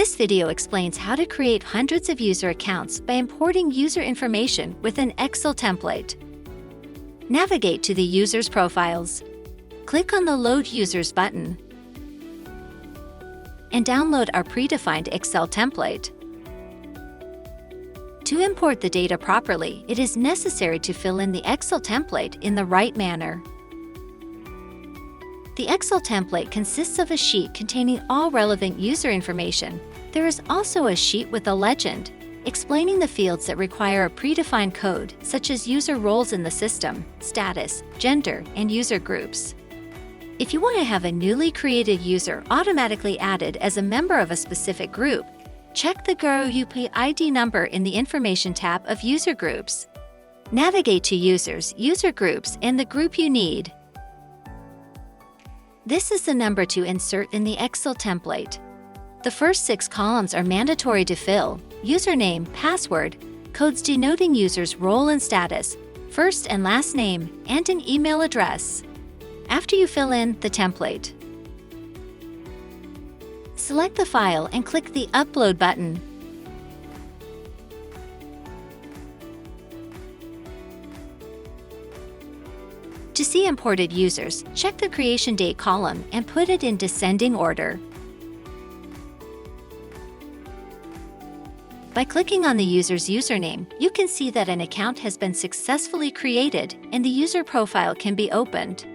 This video explains how to create hundreds of user accounts by importing user information with an Excel template. Navigate to the user's profiles. Click on the Load Users button and download our predefined Excel template. To import the data properly, it is necessary to fill in the Excel template in the right manner. The Excel template consists of a sheet containing all relevant user information. There is also a sheet with a legend, explaining the fields that require a predefined code, such as user roles in the system, status, gender, and user groups. If you want to have a newly created user automatically added as a member of a specific group, check the group ID number in the Information tab of User Groups. Navigate to Users, User Groups, and the group you need. This is the number to insert in the Excel template. The first 6 columns are mandatory to fill: username, password, codes denoting user's role and status, first and last name, and an email address. After you fill in the template, select the file and click the Upload button. To see imported users, check the creation date column and put it in descending order. By clicking on the user's username, you can see that an account has been successfully created and the user profile can be opened.